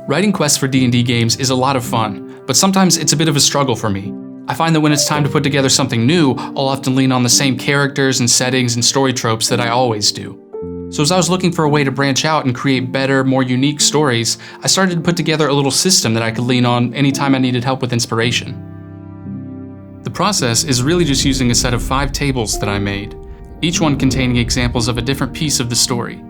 Writing quests for D&D games is a lot of fun, but sometimes it's a bit of a struggle for me. I find that when it's time to put together something new, I'll often lean on the same characters and settings and story tropes that I always do. So as I was looking for a way to branch out and create better, more unique stories, I started to put together a little system that I could lean on anytime I needed help with inspiration. The process is really just using a set of 5 tables that I made, each one containing examples of a different piece of the story.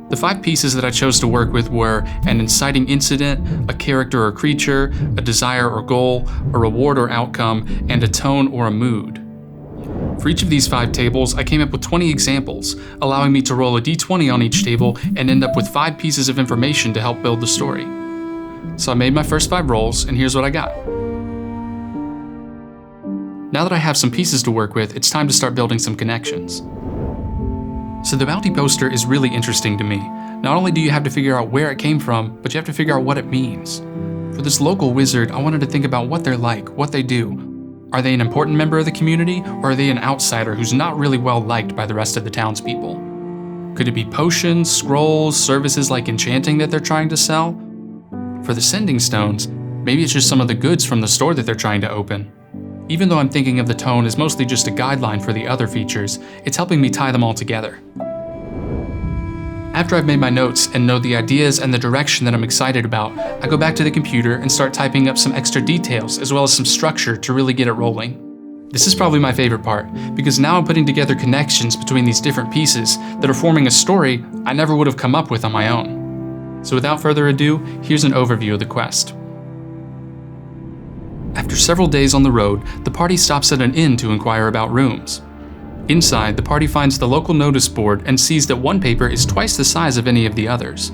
The 5 pieces that I chose to work with were an inciting incident, a character or creature, a desire or goal, a reward or outcome, and a tone or a mood. For each of these 5 tables, I came up with 20 examples, allowing me to roll a d20 on each table and end up with 5 pieces of information to help build the story. So I made my first 5 rolls, and here's what I got. Now that I have some pieces to work with, it's time to start building some connections. So the bounty poster is really interesting to me. Not only do you have to figure out where it came from, but you have to figure out what it means. For this local wizard, I wanted to think about what they're like, what they do. Are they an important member of the community, or are they an outsider who's not really well liked by the rest of the townspeople? Could it be potions, scrolls, services like enchanting that they're trying to sell? For the sending stones, maybe it's just some of the goods from the store that they're trying to open. Even though I'm thinking of the tone as mostly just a guideline for the other features, it's helping me tie them all together. After I've made my notes and know the ideas and the direction that I'm excited about, I go back to the computer and start typing up some extra details as well as some structure to really get it rolling. This is probably my favorite part, because now I'm putting together connections between these different pieces that are forming a story I never would have come up with on my own. So without further ado, here's an overview of the quest. After several days on the road, the party stops at an inn to inquire about rooms. Inside, the party finds the local notice board and sees that one paper is twice the size of any of the others.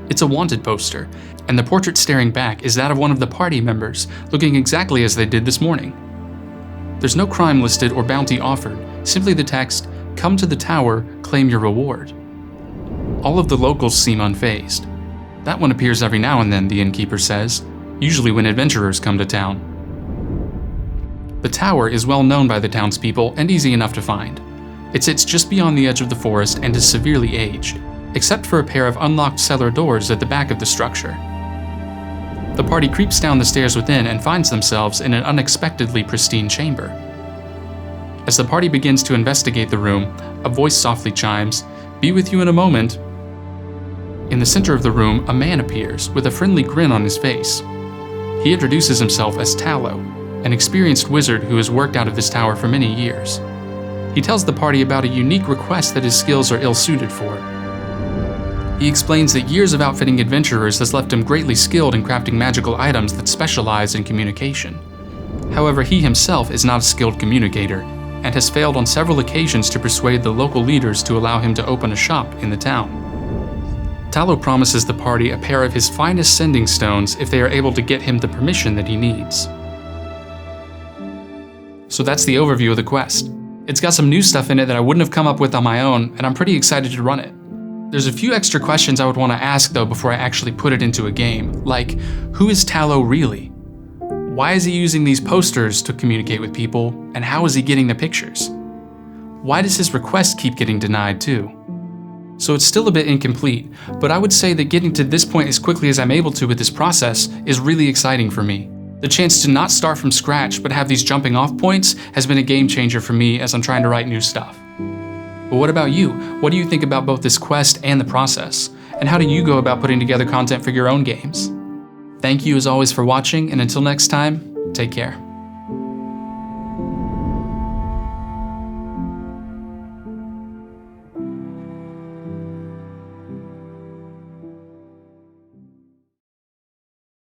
It's a wanted poster, and the portrait staring back is that of one of the party members, looking exactly as they did this morning. There's no crime listed or bounty offered, simply the text, "Come to the tower, claim your reward." All of the locals seem unfazed. That one appears every now and then, the innkeeper says, usually when adventurers come to town. The tower is well known by the townspeople and easy enough to find. It sits just beyond the edge of the forest and is severely aged, except for a pair of unlocked cellar doors at the back of the structure. The party creeps down the stairs within and finds themselves in an unexpectedly pristine chamber. As the party begins to investigate the room, a voice softly chimes, "Be with you in a moment." In the center of the room, a man appears with a friendly grin on his face. He introduces himself as Tallow, an experienced wizard who has worked out of this tower for many years. He tells the party about a unique request that his skills are ill-suited for. He explains that years of outfitting adventurers has left him greatly skilled in crafting magical items that specialize in communication. However, he himself is not a skilled communicator, and has failed on several occasions to persuade the local leaders to allow him to open a shop in the town. Tallow promises the party a pair of his finest sending stones if they are able to get him the permission that he needs. So that's the overview of the quest. It's got some new stuff in it that I wouldn't have come up with on my own, and I'm pretty excited to run it. There's a few extra questions I would want to ask though before I actually put it into a game, like, who is Tallow really? Why is he using these posters to communicate with people, and how is he getting the pictures? Why does his request keep getting denied too? So it's still a bit incomplete, but I would say that getting to this point as quickly as I'm able to with this process is really exciting for me. The chance to not start from scratch but have these jumping off points has been a game changer for me as I'm trying to write new stuff. But what about you? What do you think about both this quest and the process? And how do you go about putting together content for your own games? Thank you as always for watching, and until next time, take care.